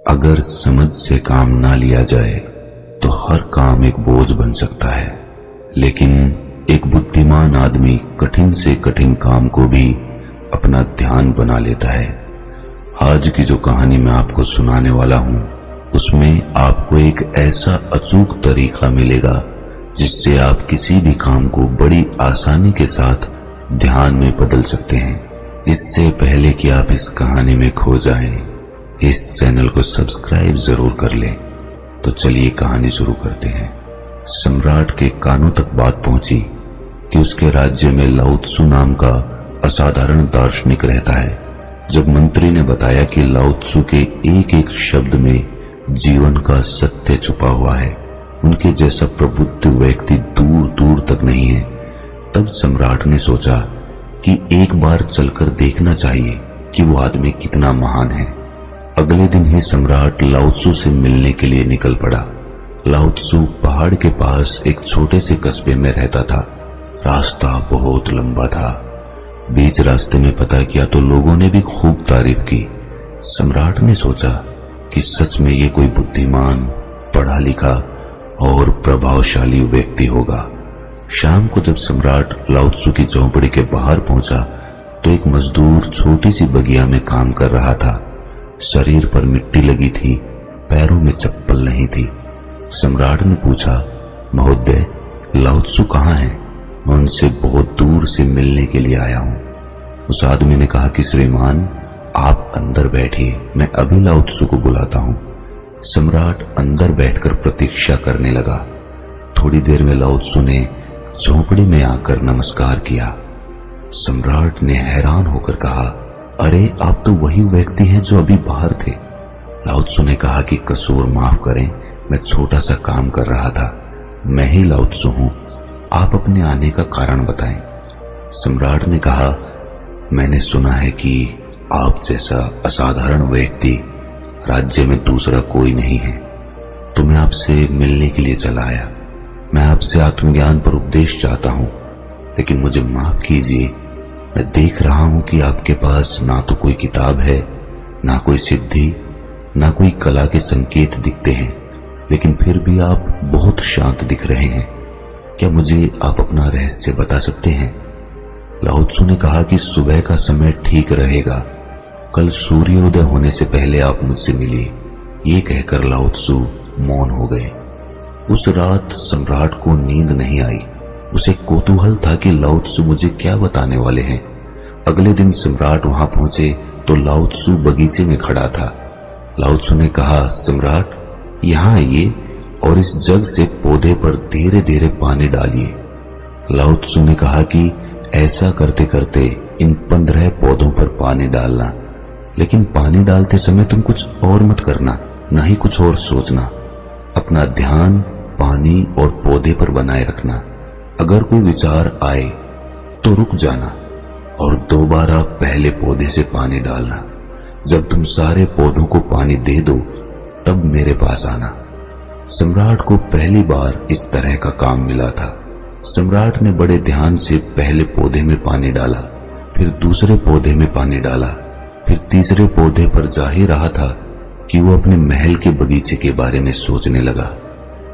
अगर समझ से काम ना लिया जाए तो हर काम एक बोझ बन सकता है, लेकिन एक बुद्धिमान आदमी कठिन से कठिन काम को भी अपना ध्यान बना लेता है। आज की जो कहानी मैं आपको सुनाने वाला हूं, उसमें आपको एक ऐसा अचूक तरीका मिलेगा जिससे आप किसी भी काम को बड़ी आसानी के साथ ध्यान में बदल सकते हैं। इससे पहले कि आप इस कहानी में खो जाएं, इस चैनल को सब्सक्राइब जरूर कर लें। तो चलिए कहानी शुरू करते हैं। सम्राट के कानों तक बात पहुंची कि उसके राज्य में लाओ त्सु नाम का असाधारण दार्शनिक रहता है। जब मंत्री ने बताया कि लाओ त्सु के एक एक शब्द में जीवन का सत्य छुपा हुआ है, उनके जैसा प्रबुद्ध व्यक्ति दूर दूर तक नहीं है, तब सम्राट ने सोचा कि एक बार चलकर देखना चाहिए कि वो आदमी कितना महान है। अगले दिन ही सम्राट लाओ त्सु से मिलने के लिए निकल पड़ा। लाओ त्सु पहाड़ के पास एक छोटे से कस्बे में रहता था। रास्ता बहुत लंबा था। बीच रास्ते में पता किया तो लोगों ने भी खूब तारीफ की। सम्राट ने सोचा कि सच में ये कोई बुद्धिमान, पढ़ा लिखा और प्रभावशाली व्यक्ति होगा। शाम को जब सम्राट लाओ त्सु की झोंपड़ी के बाहर पहुंचा तो एक मजदूर छोटी सी बगिया में काम कर रहा था। शरीर पर मिट्टी लगी थी, पैरों में चप्पल नहीं थी। सम्राट ने पूछा, महोदय, लाओ त्सु कहाँ है? मैं उनसे बहुत दूर से मिलने के लिए आया हूँ। उस आदमी ने कहा कि श्रीमान, आप अंदर बैठिए, मैं अभी लाओ त्सु को बुलाता हूँ। सम्राट अंदर बैठकर प्रतीक्षा करने लगा। थोड़ी देर में लाओ त्सु ने झोंपड़ी में आकर नमस्कार किया। सम्राट ने हैरान होकर कहा, अरे आप तो वही व्यक्ति हैं जो अभी बाहर थे। लाओ त्सु ने कहा कि कसूर माफ करें, मैं छोटा सा काम कर रहा था। मैं ही लाओ त्सु हूं, आप अपने आने का कारण बताएं। सम्राट ने कहा, मैंने सुना है कि आप जैसा असाधारण व्यक्ति राज्य में दूसरा कोई नहीं है, तो मैं आपसे मिलने के लिए चला आया। मैं आपसे आत्मज्ञान पर उपदेश चाहता हूं, लेकिन मुझे माफ कीजिए, मैं देख रहा हूं कि आपके पास ना तो कोई किताब है, ना कोई सिद्धि, ना कोई कला के संकेत दिखते हैं, लेकिन फिर भी आप बहुत शांत दिख रहे हैं। क्या मुझे आप अपना रहस्य बता सकते हैं? लाओ त्सु ने कहा कि सुबह का समय ठीक रहेगा, कल सूर्योदय होने से पहले आप मुझसे मिलिए। ये कहकर लाओ त्सु मौन हो गए। उस रात सम्राट को नींद नहीं आई। उसे कौतूहल था कि लाओ त्सु मुझे क्या बताने वाले हैं। अगले दिन सम्राट वहां पहुंचे तो लाओ त्सु बगीचे में खड़ा था। लाओ त्सु ने कहा, सम्राट, यहाँ आइए और इस जग से पौधे पर धीरे धीरे पानी डालिए। लाओ त्सु ने कहा कि ऐसा करते करते इन 15 पौधों पर पानी डालना, लेकिन पानी डालते समय तुम कुछ और मत करना, न ही कुछ और सोचना। अपना ध्यान पानी और पौधे पर बनाए रखना। अगर कोई विचार आए तो रुक जाना और दोबारा पहले पौधे से पानी डालना। जब तुम सारे पौधों को पानी दे दो तब मेरे पास आना। सम्राट को पहली बार इस तरह का काम मिला था। सम्राट ने बड़े ध्यान से पहले पौधे में पानी डाला, फिर दूसरे पौधे में पानी डाला, फिर तीसरे पौधे पर जा ही रहा था कि वो अपने महल के बगीचे के बारे में सोचने लगा।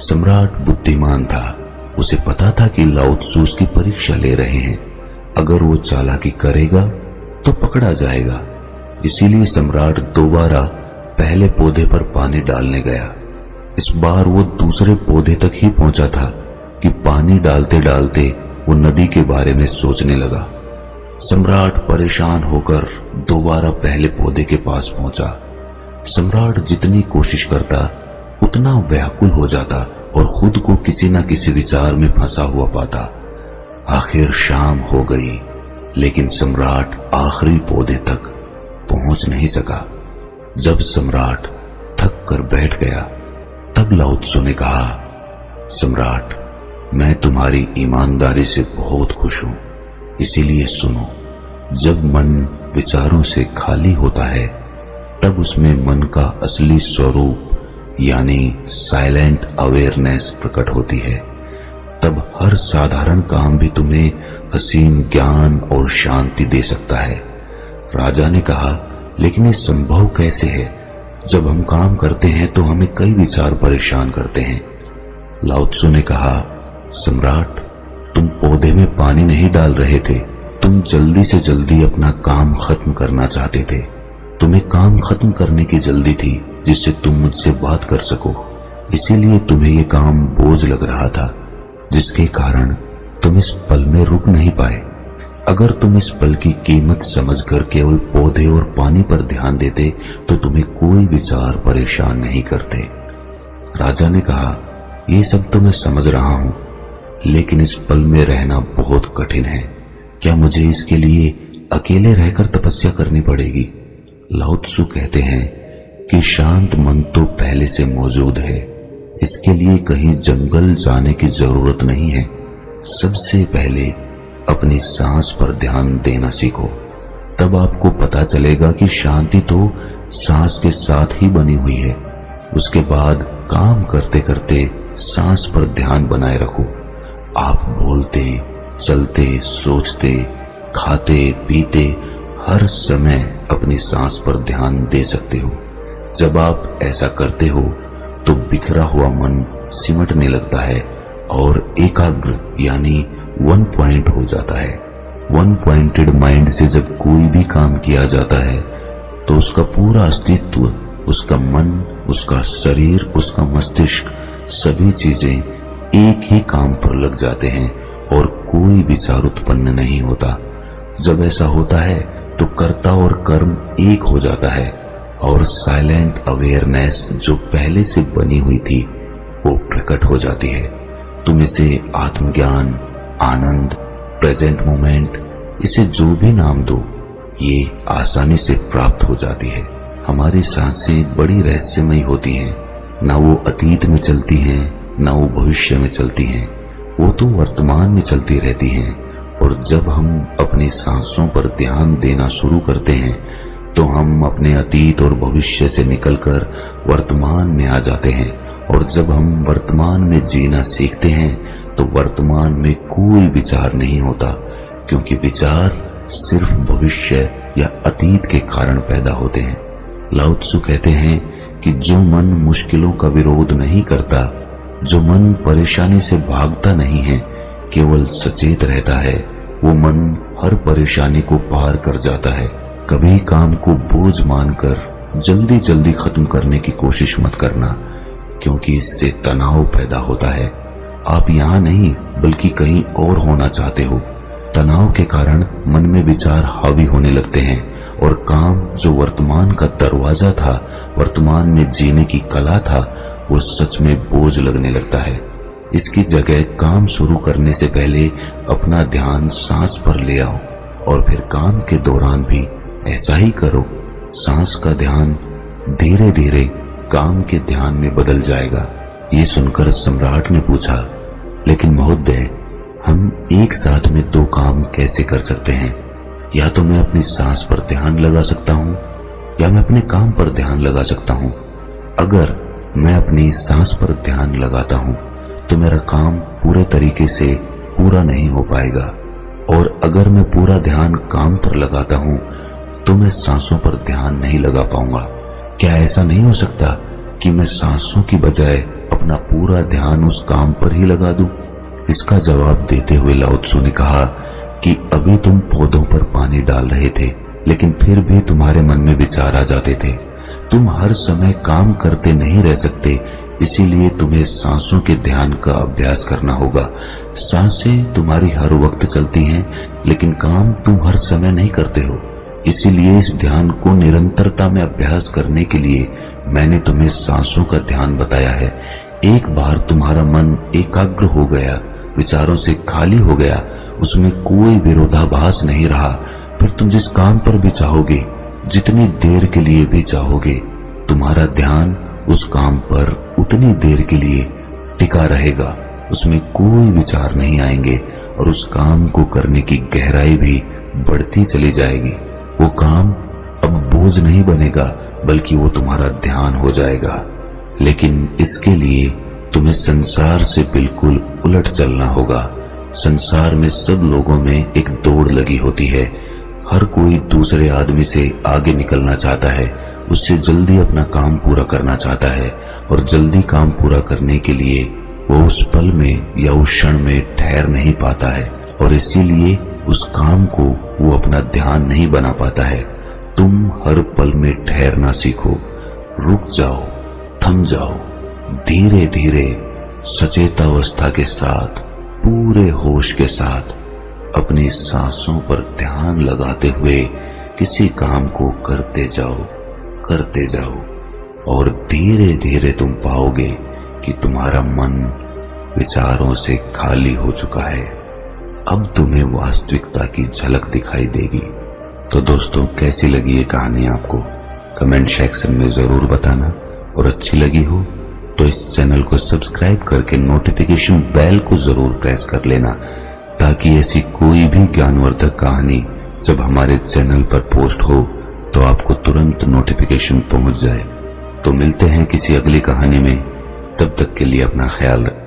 सम्राट बुद्धिमान था। उसे पता था कि लाओ त्सु उसकी परीक्षा ले रहे हैं। अगर वो चालाकी करेगा तो पकड़ा जाएगा। इसीलिए सम्राट दोबारा पहले पौधे पर पानी डालने गया। इस बार वो दूसरे पौधे तक ही पहुंचा था कि पानी डालते डालते वो नदी के बारे में सोचने लगा। सम्राट परेशान होकर दोबारा पहले पौधे के पास पहुंचा। सम्राट जितनी कोशिश करता उतना व्याकुल हो जाता और खुद को किसी न किसी विचार में फंसा हुआ पाता। आखिर शाम हो गई, लेकिन सम्राट आखिरी पौधे तक पहुंच नहीं सका। जब सम्राट थक कर बैठ गया तब लाओ त्सु ने कहा, सम्राट, मैं तुम्हारी ईमानदारी से बहुत खुश हूं, इसीलिए सुनो। जब मन विचारों से खाली होता है तब उसमें मन का असली स्वरूप यानी साइलेंट अवेयरनेस प्रकट होती है। तब हर साधारण काम भी तुम्हें असीम ज्ञान और शांति दे सकता है। राजा ने कहा, लेकिन ये संभव कैसे है? जब हम काम करते हैं तो हमें कई विचार परेशान करते हैं। लाओ त्सु ने कहा, सम्राट, तुम पौधे में पानी नहीं डाल रहे थे, तुम जल्दी से जल्दी अपना काम खत्म करना चाहते थे। तुम्हें काम खत्म करने की जल्दी थी जिससे तुम मुझसे बात कर सको, इसीलिए तुम्हें ये काम बोझ लग रहा था, जिसके कारण तुम इस पल में रुक नहीं पाए। अगर तुम इस पल की कीमत समझकर केवल पौधे और पानी पर ध्यान देते तो तुम्हें कोई विचार परेशान नहीं करते। राजा ने कहा, ये सब तो मैं समझ रहा हूं, लेकिन इस पल में रहना बहुत कठिन है। क्या मुझे इसके लिए अकेले रहकर तपस्या करनी पड़ेगी? लाओ त्सु कहते हैं कि शांत मन तो पहले से मौजूद है, इसके लिए कहीं जंगल जाने की जरूरत नहीं है। सबसे पहले अपनी सांस पर ध्यान देना सीखो, तब आपको पता चलेगा कि शांति तो सांस के साथ ही बनी हुई है। उसके बाद काम करते करते सांस पर ध्यान बनाए रखो। आप बोलते, चलते, सोचते, खाते, पीते हर समय अपनी सांस पर ध्यान दे सकते हो। जब आप ऐसा करते हो तो बिखरा हुआ मन सिमटने लगता है और एकाग्र यानी वन पॉइंट हो जाता है। वन पॉइंटेड माइंड से जब कोई भी काम किया जाता है तो उसका पूरा अस्तित्व, उसका मन, उसका शरीर, उसका मस्तिष्क, सभी चीजें एक ही काम पर लग जाते हैं और कोई विचार उत्पन्न नहीं होता। जब ऐसा होता है तो कर्ता और कर्म एक हो जाता है और साइलेंट अवेयरनेस जो पहले से बनी हुई थी वो प्रकट हो जाती है। तुम इसे आत्मज्ञान, आनंद, प्रेजेंट मोमेंट, इसे जो भी नाम दो, ये आसानी से प्राप्त हो जाती है। हमारी सांसें बड़ी रहस्यमयी होती हैं, ना वो अतीत में चलती हैं, ना वो भविष्य में चलती हैं, वो तो वर्तमान में चलती रहती हैं। और जब हम अपनी सांसों पर ध्यान देना शुरू करते हैं तो हम अपने अतीत और भविष्य से निकलकर वर्तमान में आ जाते हैं। और जब हम वर्तमान में जीना सीखते हैं तो वर्तमान में कोई विचार नहीं होता, क्योंकि विचार सिर्फ भविष्य या अतीत के कारण पैदा होते हैं। लाओ त्सु कहते हैं कि जो मन मुश्किलों का विरोध नहीं करता, जो मन परेशानी से भागता नहीं है, केवल सचेत रहता है, वो मन हर परेशानी को पार कर जाता है। कभी काम को बोझ मानकर जल्दी जल्दी खत्म करने की कोशिश मत करना, क्योंकि इससे तनाव पैदा होता है। आप यहाँ नहीं बल्कि कहीं और होना चाहते हो। तनाव के कारण मन में विचार हावी होने लगते हैं और काम जो वर्तमान का दरवाजा था, वर्तमान में जीने की कला था, वो सच में बोझ लगने लगता है। इसकी जगह काम शुरू करने से पहले अपना ध्यान सांस पर ले आओ और फिर काम के दौरान भी ऐसा ही करो। सांस का ध्यान धीरे धीरे काम के ध्यान में बदल जाएगा। ये सुनकर सम्राट ने पूछा, लेकिन महोदय, हम एक साथ में दो काम कैसे कर सकते हैं? या तो मैं अपनी सांस पर ध्यान लगा सकता हूँ या मैं अपने काम पर ध्यान लगा सकता हूँ। अगर मैं अपनी सांस पर ध्यान लगाता हूँ तो मेरा काम पूरे तरीके से पूरा नहीं हो पाएगा, और अगर मैं पूरा ध्यान काम पर लगाता हूँ तो मैं सांसों पर ध्यान नहीं लगा पाऊंगा। क्या ऐसा नहीं हो सकता कि मैं सांसों की बजाय अपना पूरा ध्यान उस काम पर ही लगा दूं? इसका जवाब देते हुए लाओ त्सु ने कहा कि अभी तुम पौधों पर पानी डाल रहे थे, लेकिन फिर भी तुम्हारे मन में विचार आ जाते थे। तुम हर समय काम करते नहीं रह सकते, इसीलिए तुम्हें सांसों के ध्यान का अभ्यास करना होगा। सांसें तुम्हारी हर वक्त चलती हैं, लेकिन काम तुम हर समय नहीं करते हो। इसीलिए इस ध्यान को निरंतरता में अभ्यास करने के लिए मैंने तुम्हें सांसों का ध्यान बताया है। एक बार तुम्हारा मन एकाग्र हो गया, विचारों से खाली हो गया, उसमें कोई विरोधाभास नहीं रहा, फिर तुम जिस काम पर भी चाहोगे, जितनी देर के लिए भी चाहोगे, तुम्हारा ध्यान उस काम पर उतनी देर के लिए टिका रहेगा। उसमें कोई विचार नहीं आएंगे और उस काम को करने की गहराई भी बढ़ती चली जाएगी। वो काम अब बोझ नहीं बनेगा, बल्कि वो तुम्हारा ध्यान हो जाएगा। लेकिन इसके लिए तुम्हें संसार से बिल्कुल उलट चलना होगा। संसार में सब लोगों में एक दौड़ लगी होती है। हर कोई दूसरे आदमी से आगे निकलना चाहता है उससे जल्दी अपना काम पूरा करना चाहता है और जल्दी काम पूरा करने के लिए वो उस पल में या उस क्षण में ठहर नहीं पाता है और इसीलिए उस काम को वो अपना ध्यान नहीं बना पाता है। तुम हर पल में ठहरना सीखो, रुक जाओ, थम जाओ, धीरे धीरे सचेतावस्था के साथ, पूरे होश के साथ अपनी सांसों पर ध्यान लगाते हुए किसी काम को करते जाओ और धीरे धीरे तुम पाओगे कि तुम्हारा मन विचारों से खाली हो चुका है। अब तुम्हें वास्तविकता की झलक दिखाई देगी। तो दोस्तों, कैसी लगी ये कहानी आपको? कमेंट सेक्शन में जरूर बताना और अच्छी लगी हो तो इस चैनल को सब्सक्राइब करके नोटिफिकेशन बेल को जरूर प्रेस कर लेना, ताकि ऐसी कोई भी ज्ञानवर्धक कहानी जब हमारे चैनल पर पोस्ट हो तो आपको तुरंत नोटिफिकेशन पहुंच जाए। तो मिलते हैं किसी अगली कहानी में, तब तक के लिए अपना ख्याल रखें।